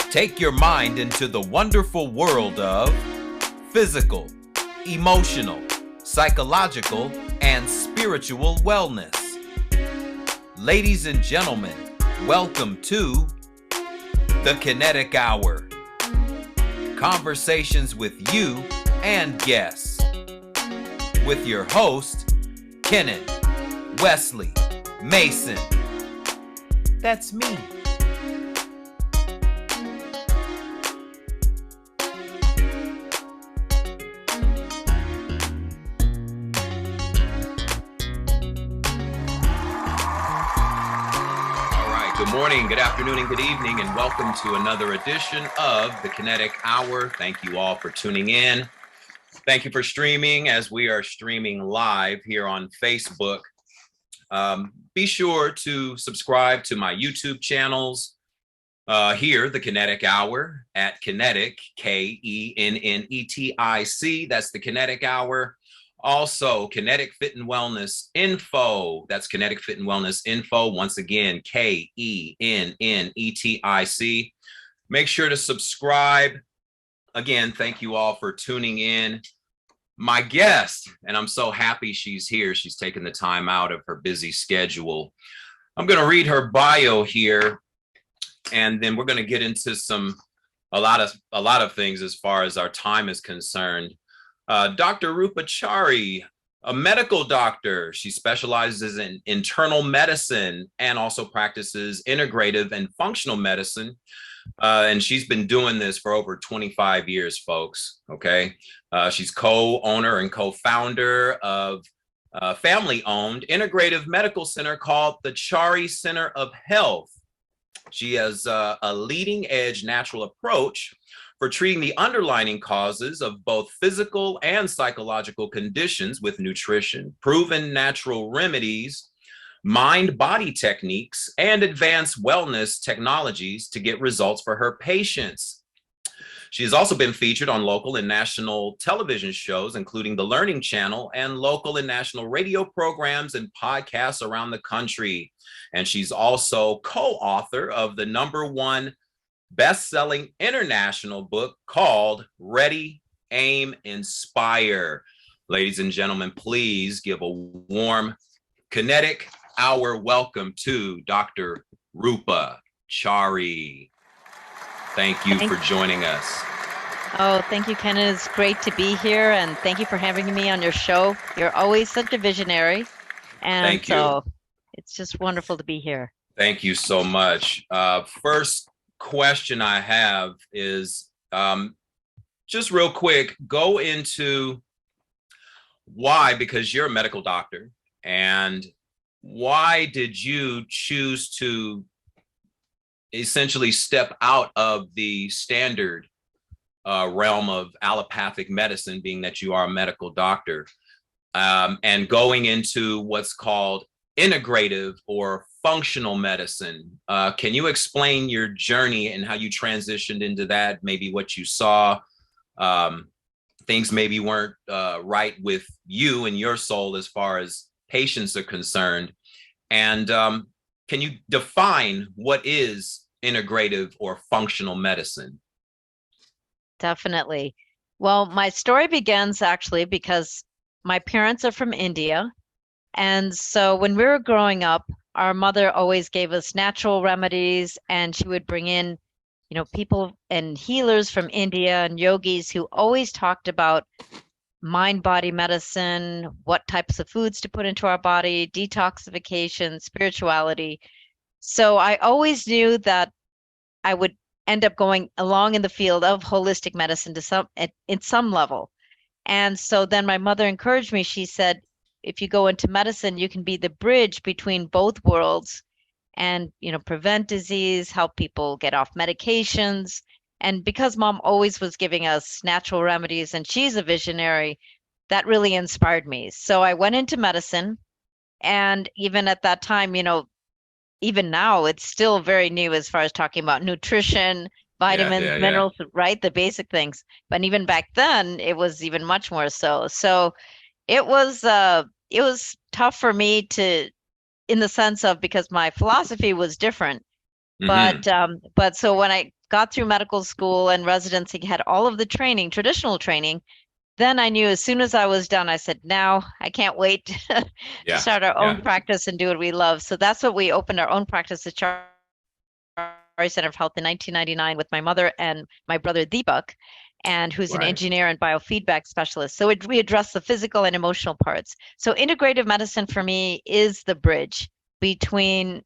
Take your mind into the wonderful world of physical, emotional, psychological, and spiritual wellness. Ladies and gentlemen, welcome to the Kinetic Hour. Conversations with you and guests. With your host, Kenneth Wesley Mason. That's me. Good morning, good afternoon, and good evening, and welcome to another edition of the Kinetic Hour. Thank you all for tuning in. Thank you for streaming as we are streaming live here on Facebook. Be sure to subscribe to my YouTube channels here, the Kinetic Hour at Kinetic, Kennetic. That's the Kinetic Hour. Also, Kinetic Fit and Wellness Info. That's Kinetic Fit and Wellness Info. Once again, Kennetic. Make sure to subscribe. Again, thank you all for tuning in. My guest, and I'm so happy she's here. She's taken the time out of her busy schedule. I'm going to read her bio here, and then we're going to get into a lot of things as far as our time is concerned. Dr. Roopa Chari, a medical doctor. She specializes in internal medicine and also practices integrative and functional medicine. And she's been doing this for over 25 years, folks. Okay. She's co-owner and co-founder of a family-owned integrative medical center called the Chari Center of Health. She has a leading-edge natural approach for treating the underlying causes of both physical and psychological conditions with nutrition, proven natural remedies, mind-body techniques, and advanced wellness technologies to get results for her patients. She has also been featured on local and national television shows, including the Learning Channel, and local and national radio programs and podcasts around the country. And she's also co-author of the #1 best-selling international book called Ready, Aim, Inspire. Ladies and gentlemen, please give a warm Kinetic Hour welcome to Dr. Roopa Chari. Thank you for joining us. Oh, thank you, Ken. It's great to be here, and thank you for having me on your show. You're always such a visionary, and thank you. It's just wonderful to be here. Thank you so much. First question I have is just real quick, go into why, because you're a medical doctor, and why did you choose to essentially step out of the standard realm of allopathic medicine, being that you are a medical doctor, and going into what's called integrative or functional medicine? Can you explain your journey and how you transitioned into that? Maybe what you saw, things maybe weren't right with you and your soul as far as patients are concerned. And can you define what is integrative or functional medicine? Definitely. Well, my story begins actually because my parents are from India. And so when we were growing up, our mother always gave us natural remedies, and she would bring in, people and healers from India and yogis who always talked about mind-body medicine, what types of foods to put into our body, detoxification, spirituality. So I always knew that I would end up going along in the field of holistic medicine in some level. And so then my mother encouraged me. She said, if you go into medicine, you can be the bridge between both worlds and, prevent disease, help people get off medications. And because mom always was giving us natural remedies and she's a visionary, that really inspired me. So I went into medicine, and even at that time, even now it's still very new as far as talking about nutrition, vitamins, minerals, right? The basic things. But even back then, it was even much more so. So it was tough for me to, in the sense of, because my philosophy was different. Mm-hmm. But so when I got through medical school and residency, had all of the training, traditional training. Then I knew as soon as I was done, I said, now I can't wait to Yeah. start our own Yeah. practice and do what we love. So that's what we opened our own practice at Chari Center of Health in 1999 with my mother and my brother Deepak, and who's an Right. engineer and biofeedback specialist. So we address the physical and emotional parts. So integrative medicine for me is the bridge between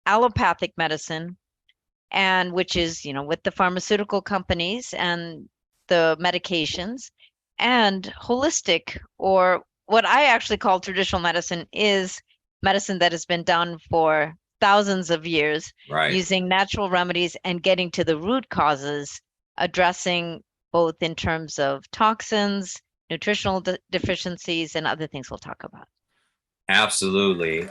allopathic medicine, and which is, with the pharmaceutical companies and the medications, and holistic, or what I actually call traditional medicine, is medicine that has been done for thousands of years Right. using natural remedies and getting to the root causes, addressing both in terms of toxins, nutritional deficiencies, and other things we'll talk about. Absolutely.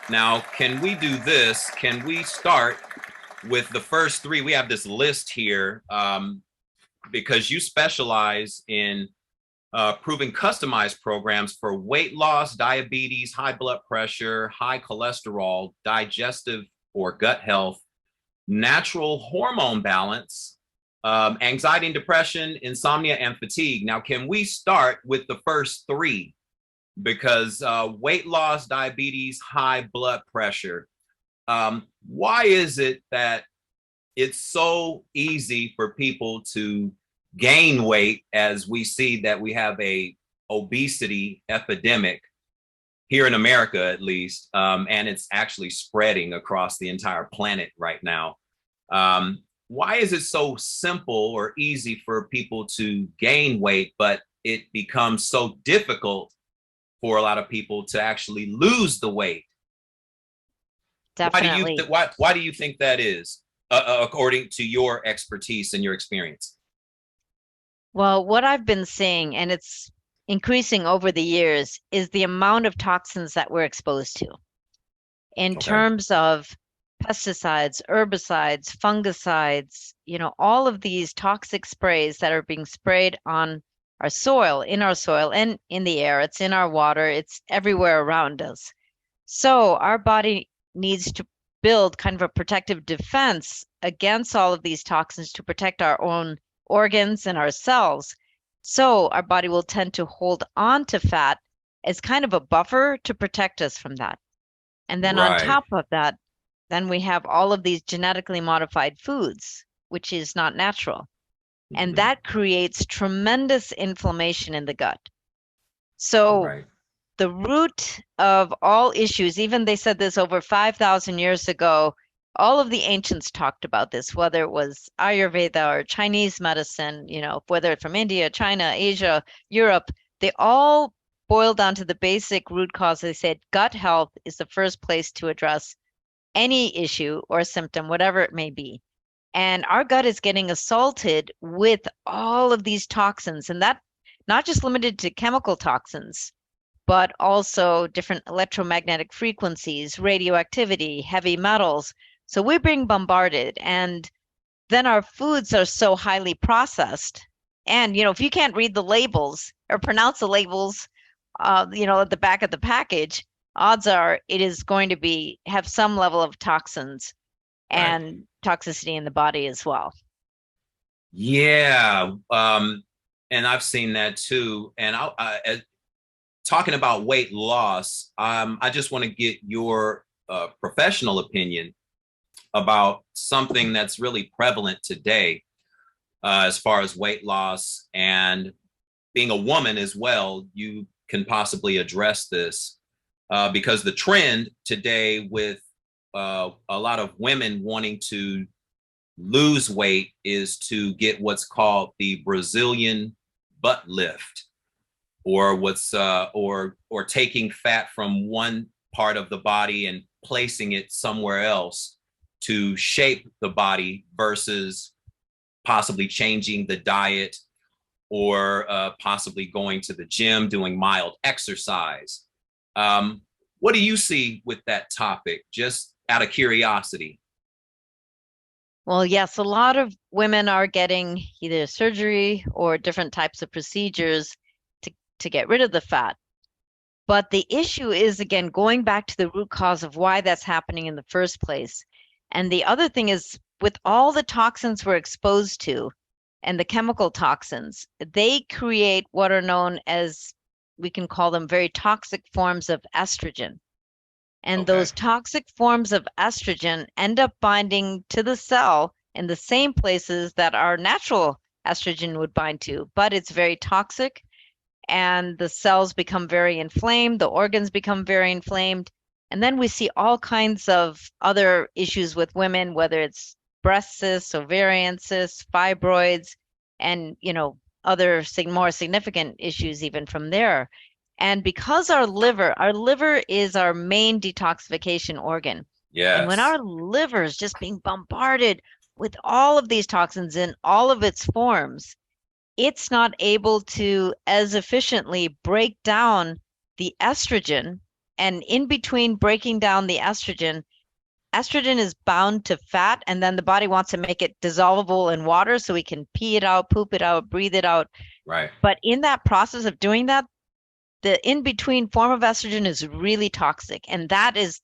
Now, can we do this? Can we start with the first three? We have this list here because you specialize in proving customized programs for weight loss, diabetes, high blood pressure, high cholesterol, digestive or gut health, natural hormone balance, anxiety and depression, insomnia, and fatigue. Now, can we start with the first three? Because weight loss, diabetes, high blood pressure. Why is it that it's so easy for people to gain weight, as we see that we have a obesity epidemic here in America, at least, and it's actually spreading across the entire planet right now? Why is it so simple or easy for people to gain weight, but it becomes so difficult for a lot of people to actually lose the weight? Definitely. Why do you think that is, according to your expertise and your experience? Well, what I've been seeing, and it's increasing over the years, is the amount of toxins that we're exposed to in Okay. terms of pesticides, herbicides, fungicides, all of these toxic sprays that are being sprayed on our soil, in our soil, and in the air. It's in our water, it's everywhere around us. So our body needs to build kind of a protective defense against all of these toxins to protect our own organs and our cells. So our body will tend to hold on to fat as kind of a buffer to protect us from that. And then on Right. top of that, then we have all of these genetically modified foods, which is not natural. And Mhm. that creates tremendous inflammation in the gut. So Right. the root of all issues, even they said this over 5,000 years ago, all of the ancients talked about this, whether it was Ayurveda or Chinese medicine, whether it's from India, China, Asia, Europe, they all boil down to the basic root cause. They said gut health is the first place to address any issue or symptom, whatever it may be. And our gut is getting assaulted with all of these toxins, and that not just limited to chemical toxins, but also different electromagnetic frequencies, radioactivity, heavy metals. So we're being bombarded. And then our foods are so highly processed. And, if you can't read the labels or pronounce the labels, at the back of the package, odds are it is going to have some level of toxins Right. and toxicity in the body as well. Yeah. And I've seen that too. And talking about weight loss, I just want to get your professional opinion about something that's really prevalent today, as far as weight loss, and being a woman as well. You can possibly address this because the trend today with a lot of women wanting to lose weight is to get what's called the Brazilian butt lift, or or taking fat from one part of the body and placing it somewhere else to shape the body, versus possibly changing the diet, or possibly going to the gym, doing mild exercise. What do you see with that topic, just out of curiosity? Well, yes, a lot of women are getting either surgery or different types of procedures to get rid of the fat. But the issue is, again, going back to the root cause of why that's happening in the first place. And the other thing is with all the toxins we're exposed to and the chemical toxins, they create what are known as, we can call them very toxic forms of estrogen. And Okay. those toxic forms of estrogen end up binding to the cell in the same places that our natural estrogen would bind to, but it's very toxic and the cells become very inflamed, the organs become very inflamed. And then we see all kinds of other issues with women, whether it's breast cysts, ovarian cysts, fibroids, and other more significant issues even from there. And because our liver is our main detoxification organ. And when Yes. our liver is just being bombarded with all of these toxins in all of its forms, it's not able to as efficiently break down the estrogen. And in between breaking down the estrogen, estrogen is bound to fat, and then the body wants to make it dissolvable in water so we can pee it out, poop it out, breathe it out. Right. But in that process of doing that, the in between form of estrogen is really toxic. And that is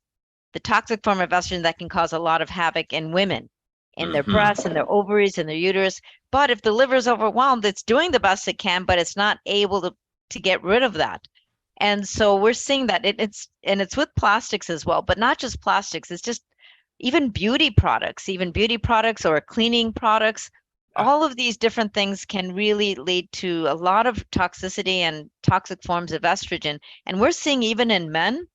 the toxic form of estrogen that can cause a lot of havoc in women, in their Hmm. breasts, in their ovaries, in their uterus. But if the liver is overwhelmed, it's doing the best it can, but it's not able to get rid of that. And so we're seeing that it's with plastics as well, but not just plastics. It's just even beauty products or cleaning products. Yeah. All of these different things can really lead to a lot of toxicity and toxic forms of estrogen. And we're seeing even in men,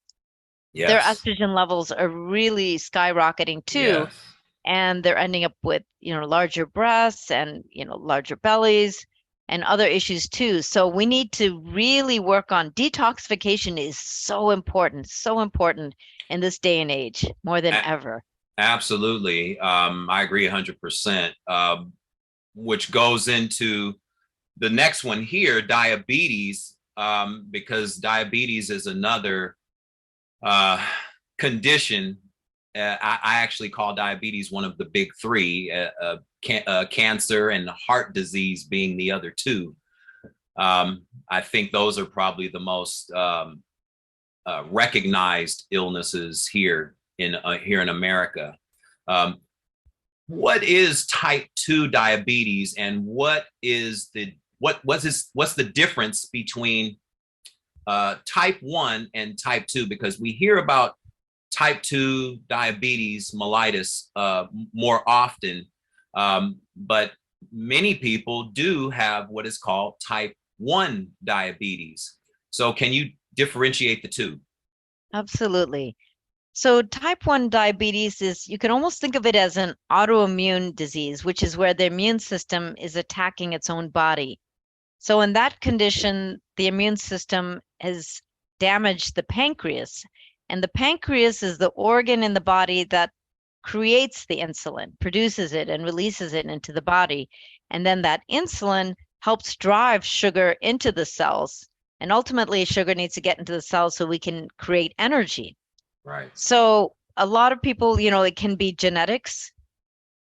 their Yes. estrogen levels are really skyrocketing too, Yes. and they're ending up with larger breasts and larger bellies and other issues too. So we need to really work on detoxification. Is so important in this day and age more than A- ever. Absolutely. I agree 100%. Which goes into the next one here, diabetes, because diabetes is another uh, condition. I actually call diabetes one of the big three, cancer and heart disease being the other two. I think those are probably the most recognized illnesses here in America. Um, what is type 2 diabetes, and what's the difference between type 1 and type 2? Because we hear about type 2 diabetes mellitus more often, but many people do have what is called type 1 diabetes. So can you differentiate the two? Absolutely. So type 1 diabetes is, you can almost think of it as an autoimmune disease, which is where the immune system is attacking its own body. So in that condition, the immune system has damaged the pancreas. And the pancreas is the organ in the body that creates the insulin, produces it and releases it into the body. And then that insulin helps drive sugar into the cells. And ultimately, sugar needs to get into the cells so we can create energy. Right. So a lot of people, it can be genetics,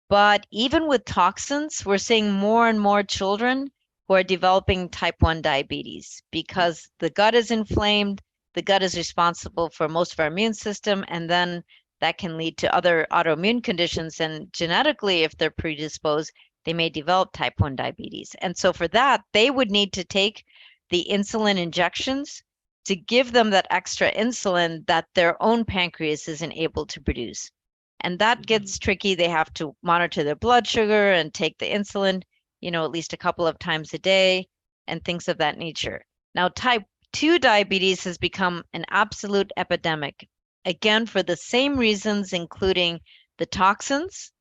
but even with toxins, we're seeing more and more children who are developing type 1 diabetes because the gut is inflamed. The gut is responsible for most of our immune system, and then that can lead to other autoimmune conditions. And genetically, if they're predisposed, they may develop type 1 diabetes. And so for that, they would need to take the insulin injections to give them that extra insulin that their own pancreas isn't able to produce. And that gets tricky. They have to monitor their blood sugar and take the insulin, at least a couple of times a day and things of that nature. Now, type 2 diabetes has become an absolute epidemic, again, for the same reasons, including the toxins,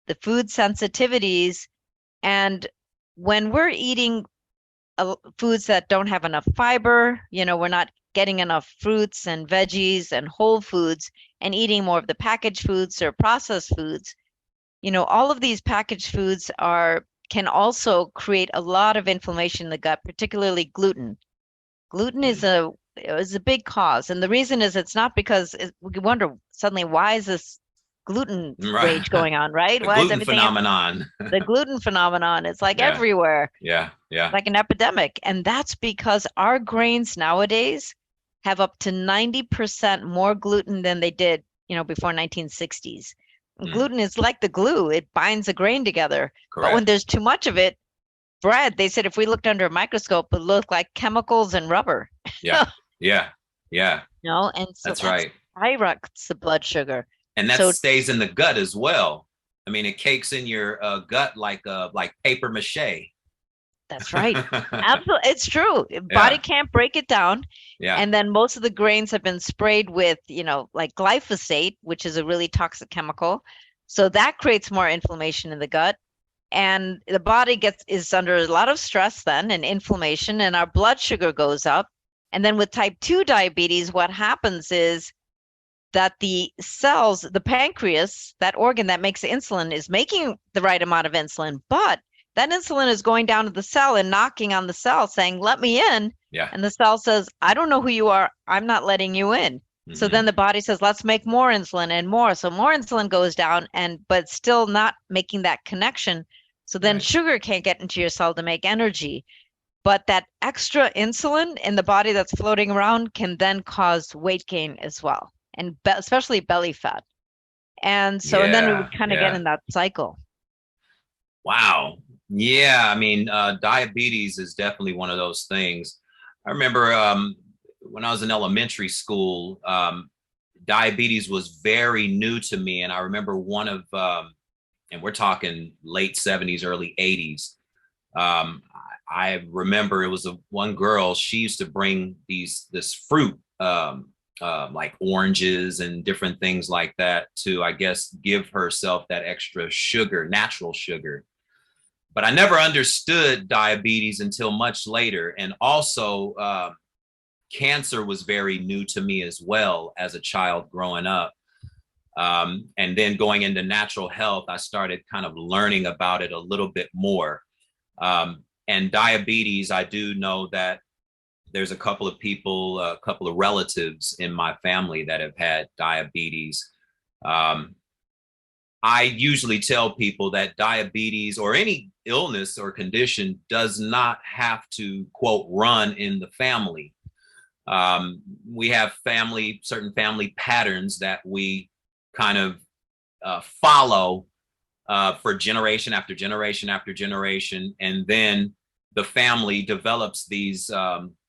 the food sensitivities, and when we're eating foods that don't have enough fiber, we're not getting enough fruits and veggies and whole foods and eating more of the packaged foods or processed foods. All of these packaged foods can also create a lot of inflammation in the gut, particularly gluten. Gluten is a big cause, and the reason is it's not because we wonder suddenly why is this gluten Right. rage going on, right? The Why is gluten everything phenomenon. the gluten phenomenon? It's like Yeah. everywhere, Yeah. Yeah. like an epidemic, and that's because our grains nowadays have up to 90% more gluten than they did, before 1960s. Mm, Gluten is like the glue. It binds the grain together. But when correct. there's too much of it, bread, they said if we looked under a microscope, it looked like chemicals and rubber. Yeah. Yeah. Yeah. And so That's that's right. skyrockets the blood sugar. And that So stays in the gut as well. I mean, it cakes in your gut like paper mache. that's right. Absolutely. It's true. Body Yeah. can't break it down. Yeah. And then most of the grains have been sprayed with, like glyphosate, which is a really toxic chemical. So that creates more inflammation in the gut. And the body is under a lot of stress then and inflammation, and our blood sugar goes up. And then with type 2 diabetes, what happens is that the cells, the pancreas, that organ that makes the insulin, is making the right amount of insulin, but that insulin is going down to the cell and knocking on the cell saying, let me in. Yeah. And the cell says, I don't know who you are. I'm not letting you in. So Hmm. then the body says, let's make more insulin and more. So more insulin goes down, but still not making that connection. So then Right. sugar can't get into your cell to make energy. But that extra insulin in the body that's floating around can then cause weight gain as well, and especially belly fat. And then we Yeah. would kind of get Yeah. in that cycle. Wow. Yeah. I mean, diabetes is definitely one of those things. I remember when I was in elementary school, diabetes was very new to me. And I remember and we're talking late 70s, early 80s. Um, I remember it was one girl, she used to bring this fruit, like oranges and different things like that to, I guess, give herself that extra sugar, natural sugar. But I never understood diabetes until much later. And also, cancer was very new to me as well as a child growing up. And then going into natural health, I started kind of learning about it a little bit more. And diabetes, I do know that there's a couple of people, a couple of relatives in my family that have had diabetes. Um, I usually tell people that diabetes or any illness or condition does not have to, quote, run in the family. We have certain family patterns that we kind of follow for generation after generation after generation. And then the family develops these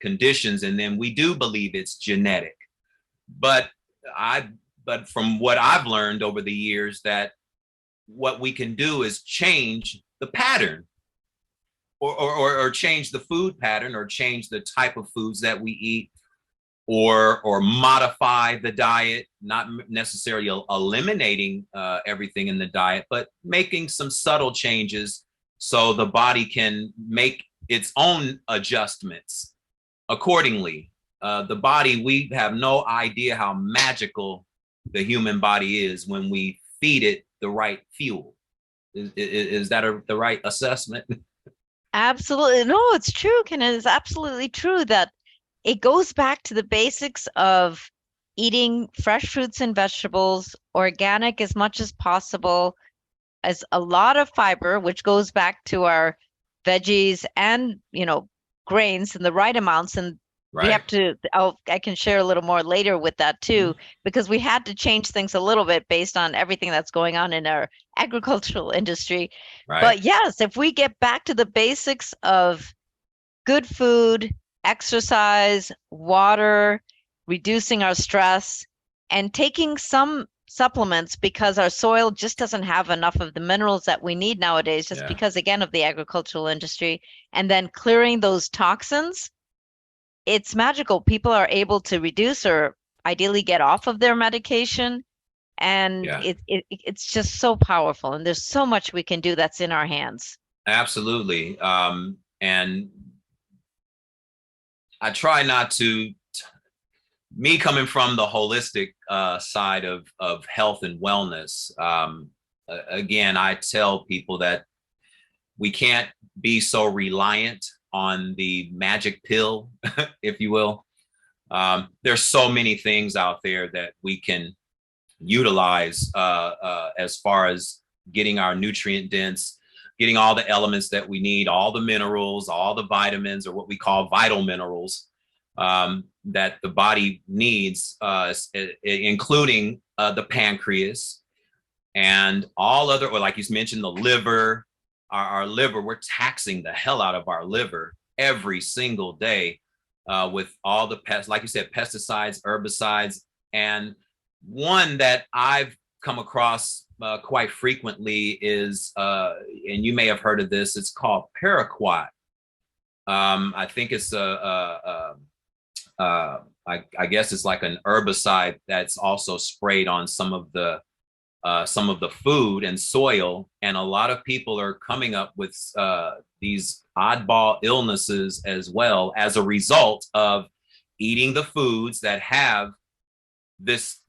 conditions, and then we do believe it's genetic. But I, but from what I've learned over the years, that what we can do is change the pattern, or change the food pattern, or change the type of foods that we eat, or modify the diet, not necessarily eliminating everything in the diet, but making some subtle changes so the body can make its own adjustments accordingly. The body, we have no idea how magical the human body is when we feed it the right fuel. Is that the right assessment? Absolutely. No, it's true, Ken. It is absolutely true that it goes back to the basics of eating fresh fruits and vegetables, organic as much as possible, as a lot of fiber, which goes back to our veggies and, grains in the right amounts. And we Right. have to, I can share a little more later with that too, because we had to change things a little bit based on everything that's going on in our agricultural industry. Right. But yes, if we get back to the basics of good food, exercise, water, reducing our stress, and taking some supplements because our soil just doesn't have enough of the minerals that we need nowadays, just Yeah. because, again, of the agricultural industry, and then clearing those toxins, it's magical. People are able to reduce or ideally get off of their medication. And Yeah. it's just so powerful. And there's so much we can do that's in our hands. Absolutely. And I try not to, me coming from the holistic side of health and wellness. Again, I tell people that we can't be so reliant on the magic pill, if you will. There's so many things out there that we can utilize as far as getting our nutrient dense, getting all the elements that we need, all the minerals, all the vitamins, or what we call vital minerals, that the body needs, including the pancreas. and all other, or like you mentioned, the liver, our liver, we're taxing the hell out of our liver every single day with all the pests, like you said, pesticides, herbicides, and one that I've come across quite frequently is, and you may have heard of this, it's called paraquat. I think it's I guess it's like an herbicide that's also sprayed on some of the food and soil, and a lot of people are coming up with these oddball illnesses as well as a result of eating the foods that have this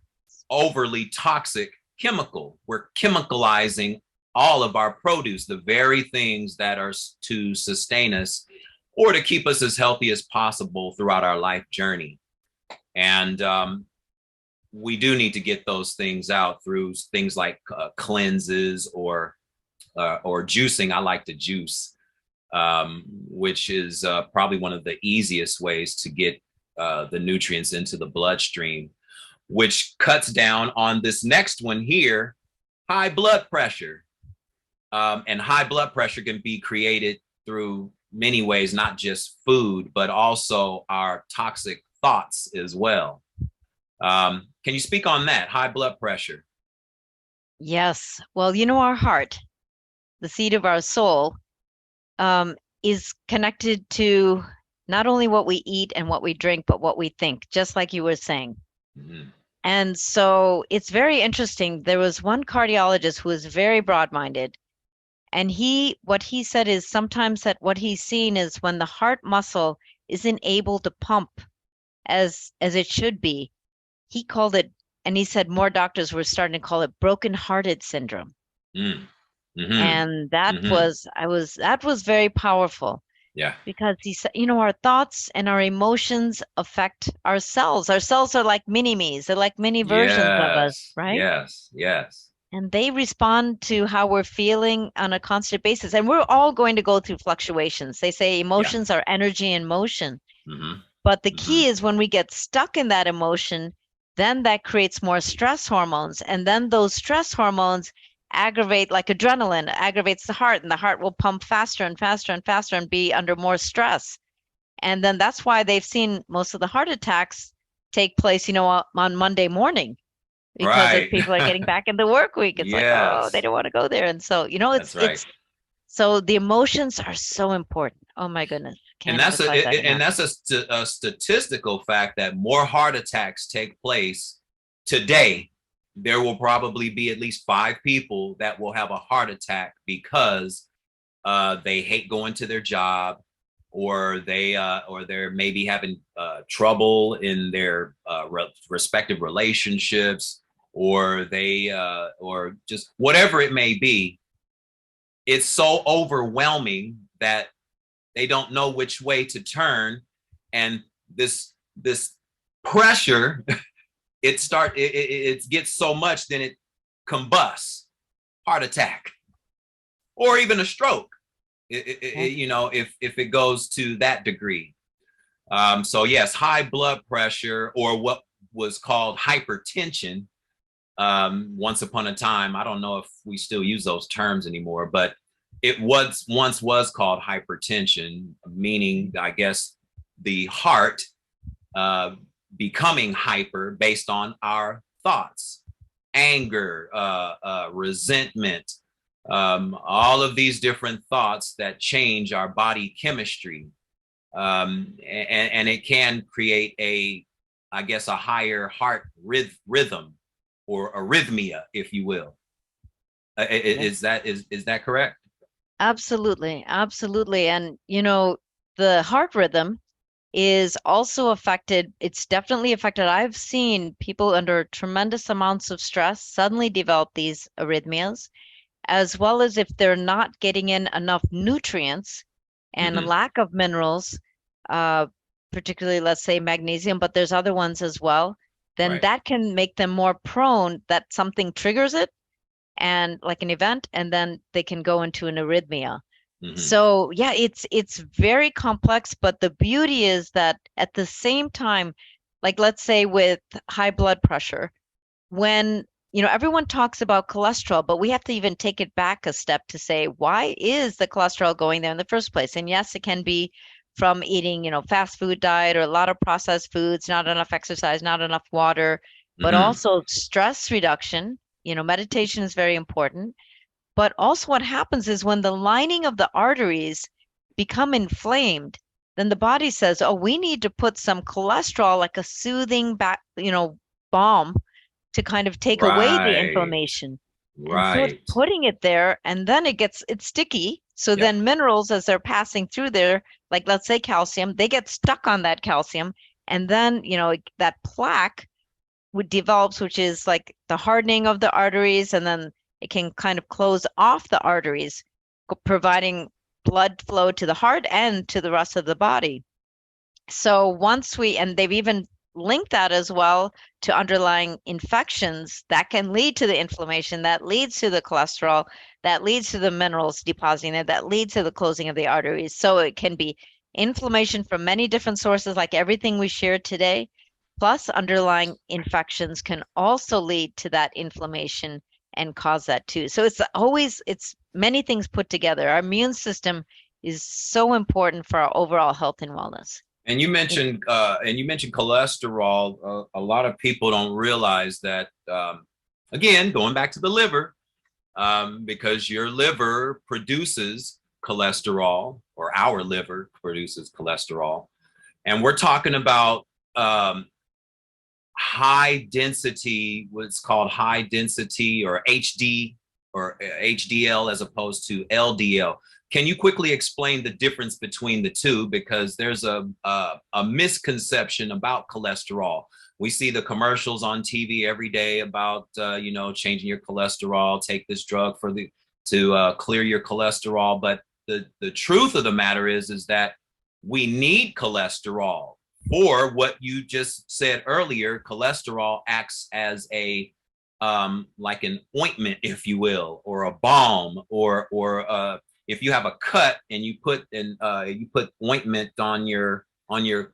overly toxic chemical. We're chemicalizing all of our produce, the very things that are to sustain us or to keep us as healthy as possible throughout our life journey. And we do need to get those things out through things like cleanses or juicing. I like to juice, which is probably one of the easiest ways to get the nutrients into the bloodstream, which cuts down on this next one here, high blood pressure. And high blood pressure can be created through many ways, not just food, but also our toxic thoughts as well. Can you speak on that, high blood pressure? Yes. Well, our heart, the seat of our soul, is connected to not only what we eat and what we drink, but what we think, just like you were saying. Mm-hmm. And so it's very interesting. There was one cardiologist who was very broad-minded, and what he said is sometimes that what he's seen is when the heart muscle isn't able to pump as it should be. He called it, and he said more doctors were starting to call it broken-hearted syndrome. Mm-hmm. And that Mm-hmm. that was very powerful. Yeah. Because he said, our thoughts and our emotions affect our cells. Our cells are like mini-me's. They're like mini versions of us, Yes. right? Yes. Yes. And they respond to how we're feeling on a constant basis. And we're all going to go through fluctuations. They say Yeah. emotions are energy in motion. Mm-hmm. But the Mm-hmm. key is when we get stuck in that emotion, then that creates more stress hormones. And then those stress hormones aggravate, like adrenaline, aggravates the heart, and the heart will pump faster and faster and faster and be under more stress. And then that's why they've seen most of the heart attacks take place, on Monday morning, because as Right. people are getting back in the work week, it's like, oh, they Yes. don't want to go there. And so, That's right. it's so the emotions are so important. Oh my goodness. And Can't emphasize that enough. that's a statistical fact that more heart attacks take place today. There will probably be at least 5 people that will have a heart attack because they hate going to their job, or they're maybe having trouble in their respective relationships, or or just whatever it may be. It's so overwhelming that they don't know which way to turn, and this pressure it gets so much, then it combusts, heart attack, or even a stroke. If it goes to that degree. So yes, high blood pressure, or what was called hypertension, once upon a time. I don't know if we still use those terms anymore, but it once was called hypertension, meaning, I guess, the heart becoming hyper based on our thoughts, anger, resentment, all of these different thoughts that change our body chemistry. And it can create I guess, a higher heart rhythm, or arrhythmia, if you will. Is that correct? Absolutely. Absolutely. And, the heart rhythm is also affected. It's definitely affected. I've seen people under tremendous amounts of stress suddenly develop these arrhythmias, as well as if they're not getting in enough nutrients and a Mm-hmm. lack of minerals, uh, particularly, let's say, magnesium, but there's other ones as well, then Right. that can make them more prone that something triggers it, and like an event, and then they can go into an arrhythmia. Mm-hmm. So yeah, it's very complex, but the beauty is that at the same time, like let's say with high blood pressure, when everyone talks about cholesterol, but we have to even take it back a step to say, why is the cholesterol going there in the first place? And yes, it can be from eating, fast food diet or a lot of processed foods, not enough exercise, not enough water, but Hmm. also stress reduction. Meditation is very important. But also what happens is when the lining of the arteries become inflamed, then the body says, oh, we need to put some cholesterol, like a soothing back, balm to kind of take away the Right. inflammation. And so it's Right. putting it there, and then it's sticky. So Yep. then minerals, as they're passing through there, like let's say calcium, they get stuck on that calcium. And then, that plaque would develops, which is like the hardening of the arteries, and then it can kind of close off the arteries, providing blood flow to the heart and to the rest of the body. So and they've even linked that as well to underlying infections that can lead to the inflammation, that leads to the cholesterol, that leads to the minerals depositing there, that leads to the closing of the arteries. So it can be inflammation from many different sources, like everything we shared today, plus underlying infections can also lead to that inflammation and cause that too. So it's many things put together. Our immune system is so important for our overall health and wellness. And you mentioned cholesterol. A lot of people don't realize that. Again, going back to the liver, because your liver produces cholesterol, or our liver produces cholesterol, and we're talking about high density, what's called high density, or HD, or HDL, as opposed to LDL. Can you quickly explain the difference between the two? Because there's a misconception about cholesterol. We see the commercials on TV every day about changing your cholesterol, take this drug to clear your cholesterol. But the truth of the matter is that we need cholesterol for what you just said earlier. Cholesterol acts as like an ointment, if you will, or a balm, or if you have a cut and you put ointment on your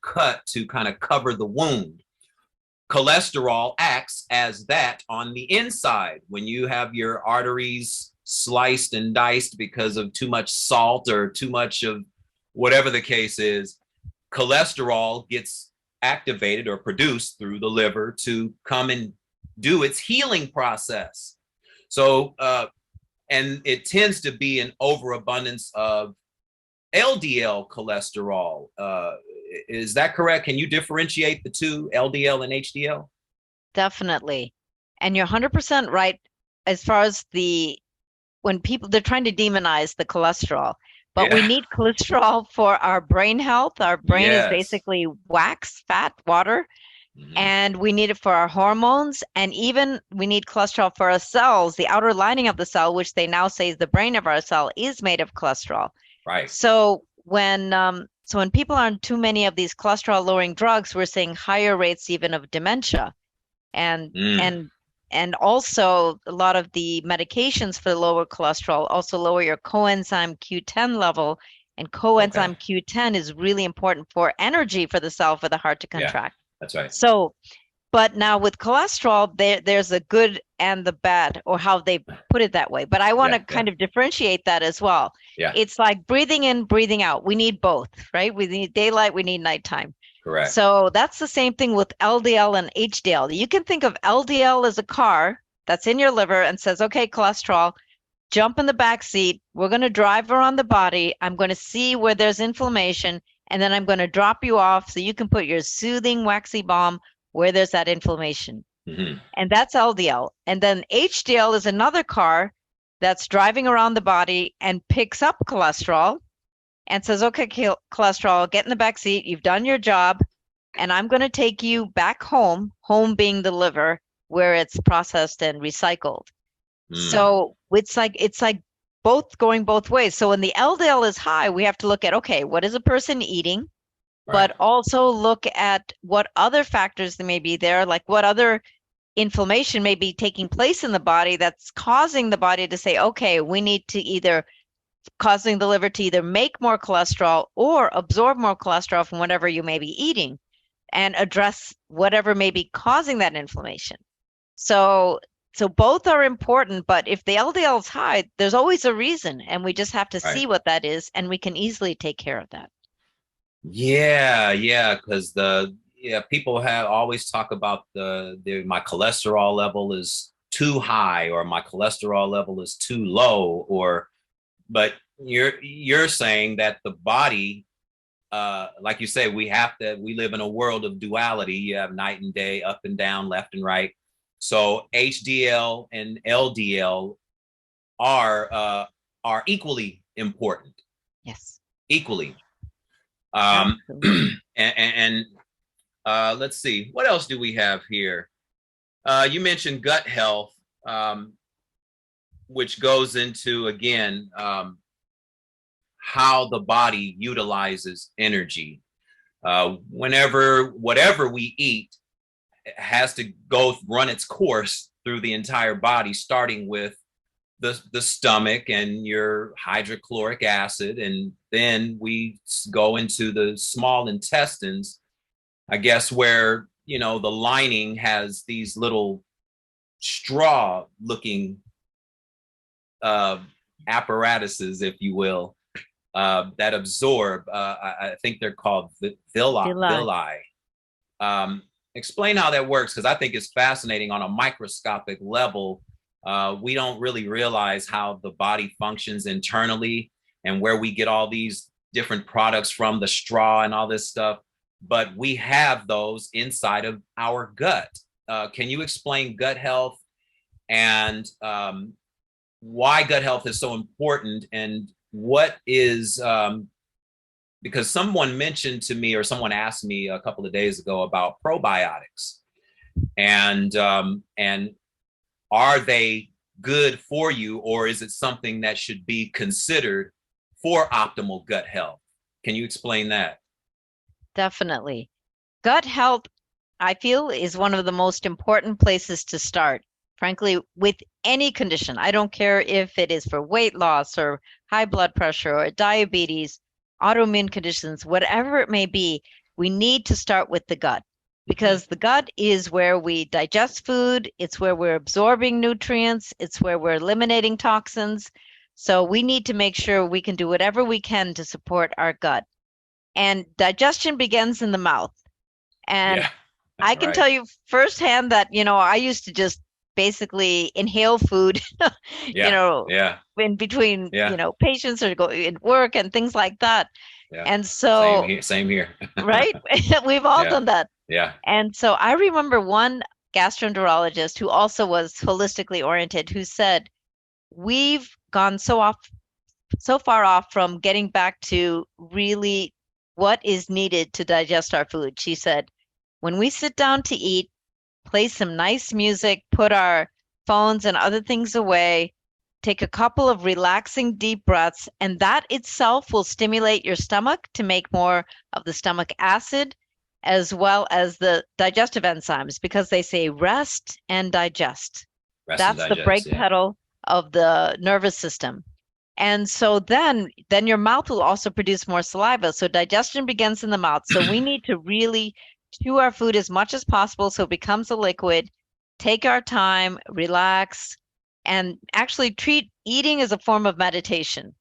cut to kind of cover the wound. Cholesterol acts as that on the inside when you have your arteries sliced and diced because of too much salt or too much of whatever the case is. Cholesterol gets activated or produced through the liver to come and do its healing process. So, and it tends to be an overabundance of LDL cholesterol. Is that correct? Can you differentiate the two, LDL and HDL? Definitely. And you're 100% right as far as when they're trying to demonize the cholesterol, but we Yeah. need cholesterol for our brain health. Our brain is Yes. basically wax, fat, water, Mm-hmm. and we need it for our hormones. And even we need cholesterol for our cells. The outer lining of the cell, which they now say is the brain of our cell, is made of cholesterol. Right. So when people are on too many of these cholesterol lowering drugs, we're seeing higher rates even of dementia, and Mm. and and also a lot of the medications for lower cholesterol also lower your coenzyme Q10 level, and Okay. coenzyme Q10 is really important for energy for the cell, for the heart to Yeah, contract. that's right. So but now with cholesterol, there's a good and the bad, or how they put it that way. But I want Yeah. to Yeah. kind of differentiate that as well. Yeah. It's like breathing in, breathing out. We need both, right? We need daylight, we need nighttime. Correct. So that's the same thing with LDL and HDL. You can think of LDL as a car that's in your liver and says, okay, cholesterol, jump in the back seat. We're going to drive around the body. I'm going to see where there's inflammation, and then I'm going to drop you off so you can put your soothing, waxy balm where there's that inflammation. Mm-hmm. And that's LDL. And then HDL is another car that's driving around the body and picks up cholesterol and says, okay, cholesterol, get in the back seat. You've done your job. And I'm going to take you back home being the liver, where it's processed and recycled. Mm. So it's like both going both ways. So when the LDL is high, we have to look at, okay, what is a person eating? Right. But also look at what other factors there may be there, like what other inflammation may be taking place in the body that's causing the body to say, okay, we need to either causing the liver to either make more cholesterol or absorb more cholesterol from whatever you may be eating, and address whatever may be causing that inflammation. So So both are important, but if the LDL is high, there's always a reason, and we just have to Right. see what that is, and we can easily take care of that. Yeah, yeah, because people have always talk about my cholesterol level is too high or my cholesterol level is too low, or but you're saying that the body, like you say, we live in a world of duality. You have night and day, up and down, left and right. So HDL and LDL are equally important, Yes, equally. Um, absolutely. and let's see, what else do we have here? You mentioned gut health, which goes into, again, how the body utilizes energy. Whatever we eat has to go run its course through the entire body, starting with the stomach and your hydrochloric acid. And then we go into the small intestines, I guess, where, the lining has these little straw looking uh, apparatuses, if you will, that absorb. I think they're called Villi. villi. Explain how that works, because I think it's fascinating on a microscopic level. We don't really realize how the body functions internally and where we get all these different products from, the straw and all this stuff. But we have those inside of our gut. Can you explain gut health and why gut health is so important, and what is because someone mentioned to me, or someone asked me a couple of days ago about probiotics, and are they good for you, or is it something that should be considered for optimal gut health? Can you explain that? Definitely. Gut health, I feel, is one of the most important places to start. Frankly, with any condition, I don't care if it is for weight loss or high blood pressure or diabetes, autoimmune conditions, whatever it may be, we need to start with the gut because the gut is where we digest food, it's where we're absorbing nutrients, it's where we're eliminating toxins. So we need to make sure we can do whatever we can to support our gut. And digestion begins in the mouth. And Yeah. I can Right. tell you firsthand that, I used to just basically inhale food, you Yeah. know, Yeah. in between, Yeah. patients or go in work and things like that. Yeah. And Same so, here. Same here. right, we've all Yeah. done that. Yeah. And so I remember one gastroenterologist who also was holistically oriented who said, we've gone so far off from getting back to really what is needed to digest our food. She said, when we sit down to eat, play some nice music, put our phones and other things away, take a couple of relaxing deep breaths, and that itself will stimulate your stomach to make more of the stomach acid as well as the digestive enzymes because they say rest and digest. Rest and That's the digest. brake Yeah. pedal of the nervous system. And so then your mouth will also produce more saliva. So digestion begins in the mouth. So we need to really chew our food as much as possible so it becomes a liquid, take our time, relax, and actually treat eating as a form of meditation.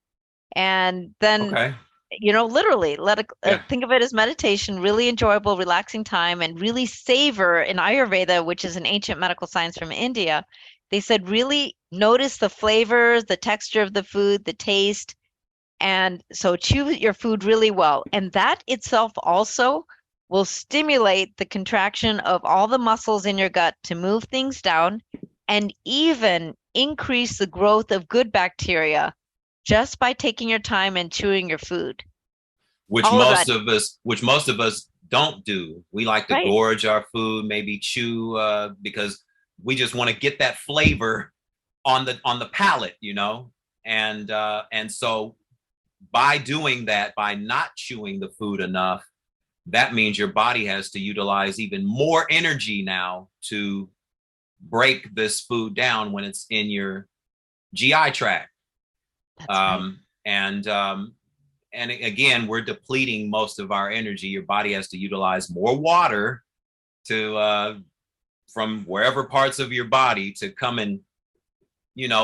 And then, Okay. literally let it, Yeah. think of it as meditation, really enjoyable, relaxing time, and really savor in Ayurveda, which is an ancient medical science from India. They said really notice the flavors, the texture of the food, the taste, and so chew your food really well. And that itself also will stimulate the contraction of all the muscles in your gut to move things down and even increase the growth of good bacteria just by taking your time and chewing your food. which All of most that, of us which most of us don't do. We like to right? gorge our food, maybe chew, because we just want to get that flavor on the palate, and so by doing that, by not chewing the food enough, that means your body has to utilize even more energy now to break this food down when it's in your GI tract. That's right. And again, we're depleting most of our energy. Your body has to utilize more water to from wherever parts of your body to come and,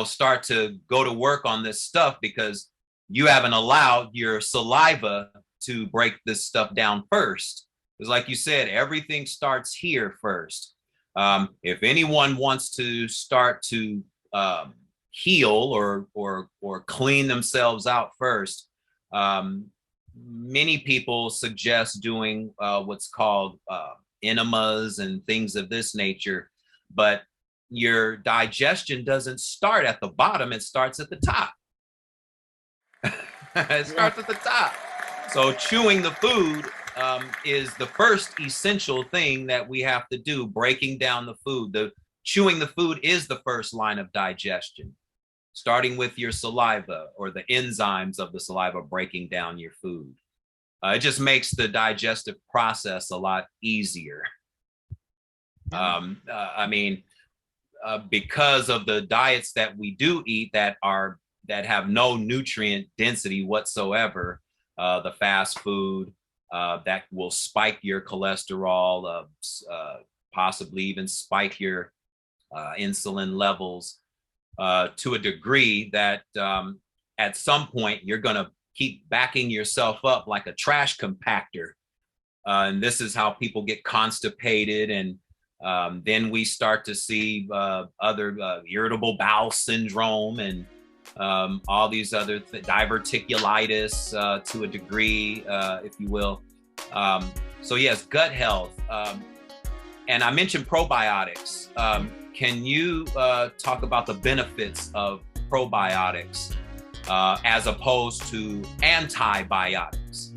start to go to work on this stuff, because you haven't allowed your saliva to break this stuff down first. Because like you said, everything starts here first. If anyone wants to start to heal or clean themselves out first, many people suggest doing what's called enemas and things of this nature, but your digestion doesn't start at the bottom, it starts at the top. It starts at the top. So chewing the food is the first essential thing that we have to do, breaking down the food. Chewing the food is the first line of digestion, starting with your saliva or the enzymes of the saliva breaking down your food. It just makes the digestive process a lot easier. Because of the diets that we do eat that have no nutrient density whatsoever, the fast food that will spike your cholesterol, possibly even spike your insulin levels to a degree that at some point you're going to keep backing yourself up like a trash compactor. And this is how people get constipated. And then we start to see other irritable bowel syndrome and all these other diverticulitis to a degree, if you will. So yes, gut health. And I mentioned probiotics. Can you talk about the benefits of probiotics as opposed to antibiotics?